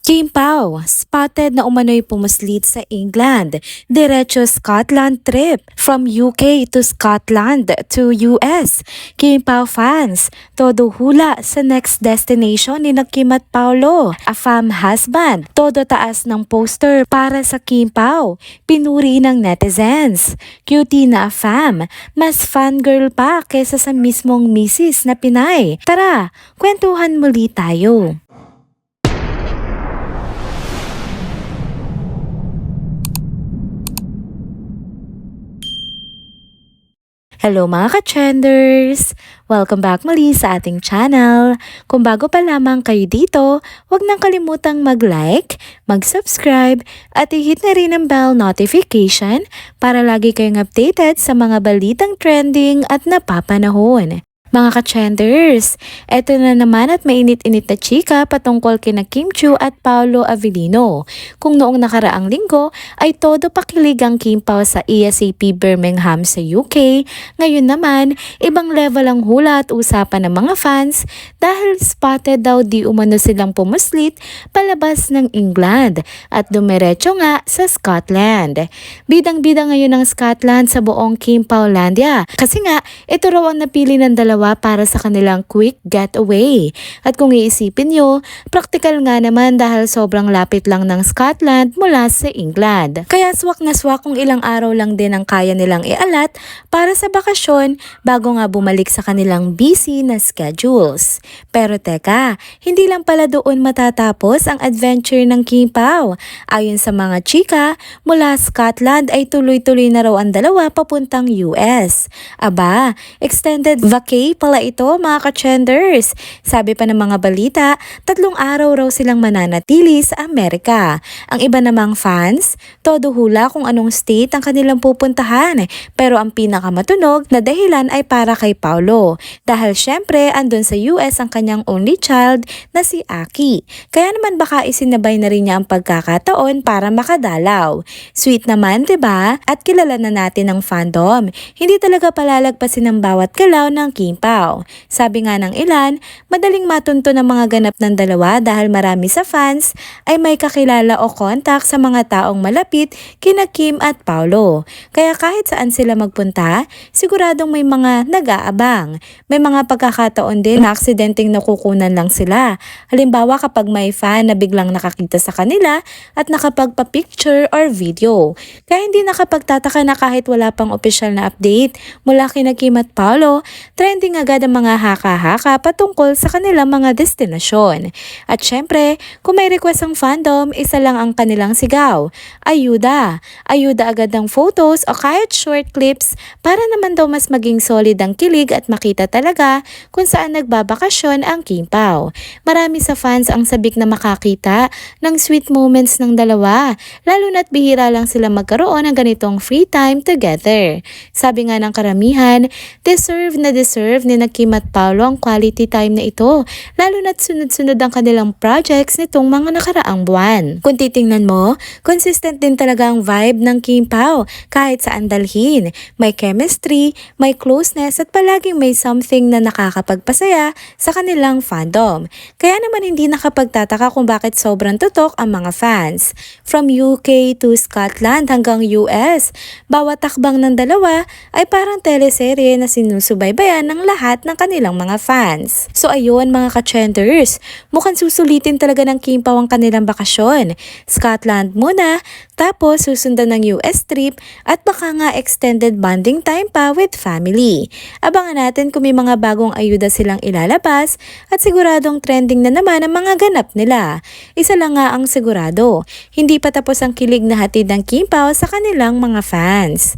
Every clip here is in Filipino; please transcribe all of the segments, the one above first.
Kim Pao, spotted na umano'y pumuslit sa England. Diretso Scotland trip from UK to Scotland to US. Kim Pao fans, todo hula sa next destination ni Kim at Paolo. A fam husband, todo taas ng poster para sa Kim Pao. Pinuri ng netizens. Cutie na a fam, mas fangirl pa kesa sa mismong misis na Pinay. Tara, kwentuhan muli tayo. Hello mga ka-trenders! Welcome back muli sa ating channel. Kung bago pa lamang kayo dito, huwag nang kalimutang mag-like, mag-subscribe at i-hit na rin ang bell notification para lagi kayong updated sa mga balitang trending at napapanahon. Mga ka-trenders, eto na naman at mainit-init na chika patungkol kina Kim Chiu at Paolo Avellino. Kung noong nakaraang linggo ay todo pakilig ang Kim Pao sa ESAP Birmingham sa UK, ngayon naman ibang level ang hula at usapan ng mga fans dahil spotted daw di umano silang pumuslit palabas ng England at dumiretso nga sa Scotland. Bidang-bida ngayon ng Scotland sa buong Kim Paolandia kasi nga ito raw ang napili ng dalawa para sa kanilang quick getaway. At kung iisipin nyo, praktikal nga naman dahil sobrang lapit lang ng Scotland mula sa England. Kaya swak na swak kung ilang araw lang din ang kaya nilang ialat para sa bakasyon bago nga bumalik sa kanilang busy na schedules. Pero teka, hindi lang pala doon matatapos ang adventure ng Kim Pao. Ayon sa mga chika, mula Scotland ay tuloy-tuloy na raw ang dalawa papuntang US. Aba, extended vacay pala ito mga ka-trenders. Sabi pa ng mga balita, 3 araw raw silang mananatili sa Amerika. Ang iba namang fans, todo hula kung anong state ang kanilang pupuntahan. Pero ang pinakamatunog na dahilan ay para kay Paolo. Dahil syempre andun sa US ang kanyang only child na si Aki. Kaya naman baka isinabay na rin niya ang pagkakataon para makadalaw. Sweet naman 'di ba? At kilala na natin ang fandom. Hindi talaga palalagpasin ang bawat galaw ng Kim Pao. Sabi nga ng ilan, madaling matunto ng mga ganap ng dalawa dahil marami sa fans ay may kakilala o contact sa mga taong malapit kina Kim at Paolo. Kaya kahit saan sila magpunta, siguradong may mga nag-aabang. May mga pagkakataon din na aksidenteng nakukunan lang sila. Halimbawa kapag may fan na biglang nakakita sa kanila at nakapagpa-picture or video. Kaya hindi nakapagtataka na kahit wala pang opisyal na update mula kina Kim at Paolo, trending agad ang mga haka-haka patungkol sa kanilang mga destinasyon. At syempre, kung may request ang fandom, isa lang ang kanilang sigaw. Ayuda! Ayuda agad ng photos o kahit short clips para naman daw mas maging solid ang kilig at makita talaga kung saan nagbabakasyon ang Kim Pao. Marami sa fans ang sabik na makakita ng sweet moments ng dalawa, lalo na't bihira lang sila magkaroon ng ganitong free time together. Sabi nga ng karamihan, deserve ni Kim at Paolo ang quality time na ito, lalo na't sunod-sunod ang kanilang projects nitong mga nakaraang buwan. Kung titingnan mo, consistent din talaga ang vibe ng Kim Pao kahit saan dalhin. May chemistry, may closeness at palaging may something na nakakapagpasaya sa kanilang fandom. Kaya naman hindi nakapagtataka kung bakit sobrang tutok ang mga fans. From UK to Scotland hanggang US, bawat takbang ng dalawa ay parang teleserye na sinusubaybayan ng lahat ng kanilang mga fans. So ayun mga ka-trenders, mukhang susulitin talaga ng Kim Pao ang kanilang bakasyon. Scotland muna, tapos susundan ng US trip at baka nga extended bonding time pa with family. Abangan natin kung may mga bagong ayuda silang ilalabas at siguradong trending na naman ang mga ganap nila. Isa lang nga ang sigurado, hindi pa tapos ang kilig na hatid ng Kim Pao sa kanilang mga fans.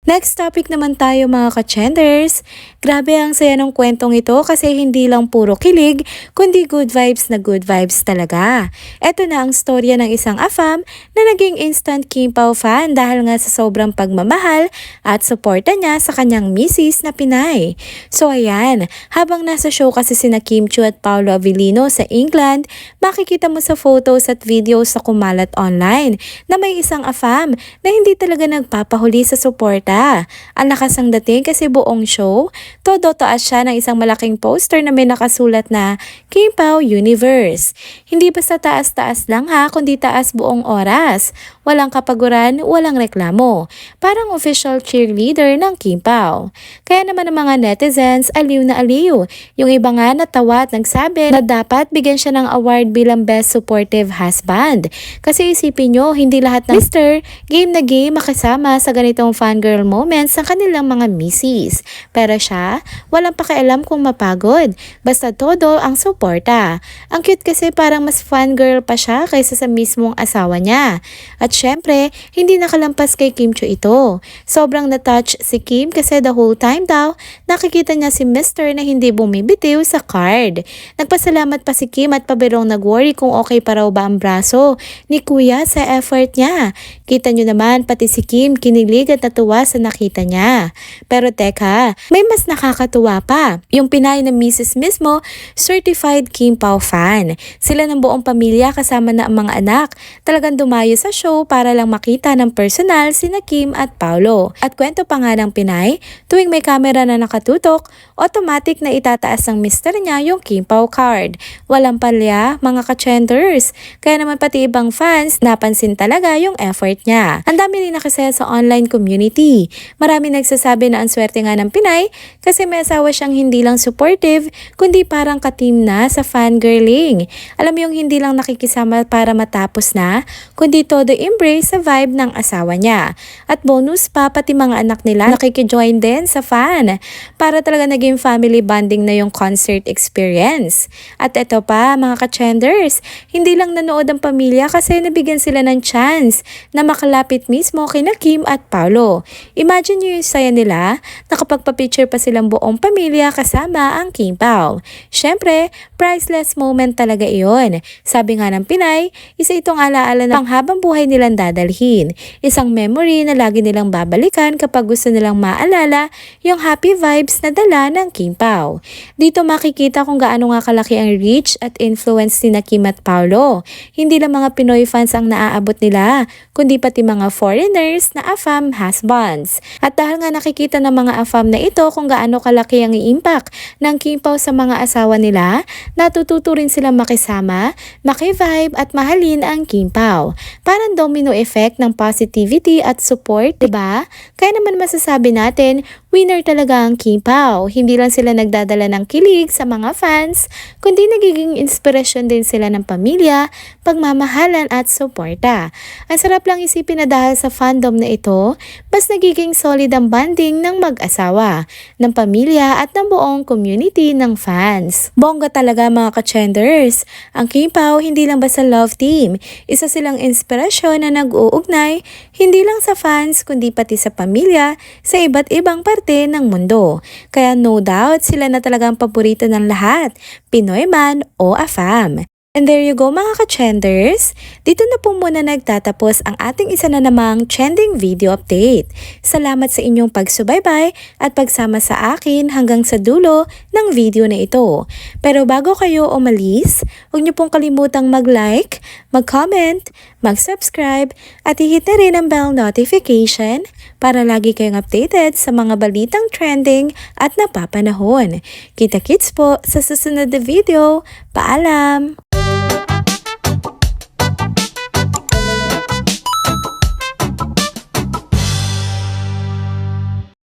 Next topic naman tayo mga ka-trenders. Grabe ang saya ng kwentong ito kasi hindi lang puro kilig, kundi good vibes na good vibes talaga. Ito na ang storya ng isang afam na naging instant Kim Pao fan dahil nga sa sobrang pagmamahal at suporta niya sa kanyang misis na Pinay. So ayan, habang nasa show kasi sina Kim Chiu at Paolo Avellino sa England, makikita mo sa photos at videos na kumalat online na may isang afam na hindi talaga nagpapahuli sa suporta pala. Ang lakas ng dating kasi buong show, todo taas siya ng isang malaking poster na may nakasulat na Kim Pao Universe. Hindi basta taas-taas lang ha, kundi taas buong oras. Walang kapaguran, walang reklamo. Parang official cheerleader ng Kim Pao. Kaya naman ang mga netizens aliw na aliw. Yung iba nga natawa at nagsabi na dapat bigyan siya ng award bilang Best Supportive Husband. Kasi isipin nyo, hindi lahat ng Mr. game na game makisama sa ganitong fangirl moments ng kanilang mga misis. Pero siya, walang pakialam kung mapagod. Basta todo ang suporta. Ang cute kasi parang mas fangirl pa siya kaysa sa mismong asawa niya. At syempre, hindi nakalampas kay Kim Chiu ito. Sobrang na-touch si Kim kasi the whole time daw, nakikita niya si Mr. na hindi bumibitiw sa card. Nagpasalamat pa si Kim at pabirong nag-worry kung okay pa raw ba ang braso ni Kuya sa effort niya. Kita nyo naman, pati si Kim kinilig at natuwa sa nakita niya. Pero teka, may mas nakakatuwa pa. Yung Pinay na Mrs. mismo, certified Kim Pao fan. Sila ng buong pamilya kasama na ang mga anak. Talagang dumayo sa show para lang makita ng personal sina Kim at Paolo. At kwento pa nga ng Pinay, tuwing may camera na nakatutok, automatic na itataas ng mister niya yung Kim Pao card. Walang palya, mga ka-chenders. Kaya naman pati ibang fans, napansin talaga yung effort niya. Ang dami rin nakasaya sa online community. Marami nagsasabi na ang swerte nga ng Pinay kasi may asawa siyang hindi lang supportive, kundi parang ka-team na sa fangirling. Alam mo yung hindi lang nakikisama para matapos na, kundi todo embrace sa vibe ng asawa niya. At bonus pa, pati mga anak nila nakikijoin din sa fan. Para talaga naging family bonding na yung concert experience. At eto pa, mga ka-chenders, hindi lang nanood ang pamilya kasi nabigyan sila ng chance na makalapit mismo kina Kim at Paolo. Imagine nyo yung saya nila, nakapagpa-picture pa silang buong pamilya kasama ang Kim Pao. Syempre, priceless moment talaga iyon. Sabi nga ng Pinay, isa itong alaala na panghabang buhay nilang dadalhin. Isang memory na lagi nilang babalikan kapag gusto nilang maalala yung happy vibes na dala ng Kim Pao. Dito makikita kung gaano nga kalaki ang reach at influence ni Kim at Paolo. Hindi lang mga Pinoy fans ang naaabot nila, kundi pati mga foreigners na AFAM husbands. At dahil nga nakikita ng mga AFAM na ito kung gaano kalaki ang impact ng Kim Pao sa mga asawa nila, natututo rin silang makisama, makivibe at mahalin ang Kim Pao. Parang domino effect ng positivity at support, diba? Kaya naman masasabi natin, winner talaga ang Kim Pao. Hindi lang sila nagdadala ng kilig sa mga fans, kundi nagiging inspirasyon din sila ng pamilya, pagmamahalan at suporta. Ang sarap lang isipin na dahil sa fandom na ito, mas nagiging solid ang bonding ng mag-asawa, ng pamilya at ng buong community ng fans. Bongga talaga mga ka-chenders. Ang Kim Pao hindi lang basta love team, isa silang inspirasyon na nag-uugnay hindi lang sa fans kundi pati sa pamilya sa iba't ibang parte ng mundo. Kaya no doubt sila na talagang paborito ng lahat, Pinoy man o AFAM. And there you go mga ka-chenders. Dito na po muna nagtatapos ang ating isa na namang trending video update. Salamat sa inyong pagsubaybay at pagsama sa akin hanggang sa dulo ng video na ito. Pero bago kayo umalis, huwag niyo pong kalimutang mag-like, mag-comment, mag-subscribe at i-hit na rin ang bell notification para lagi kayong updated sa mga balitang trending at napapanahon. Kita-kits po sa susunod na video. Paalam!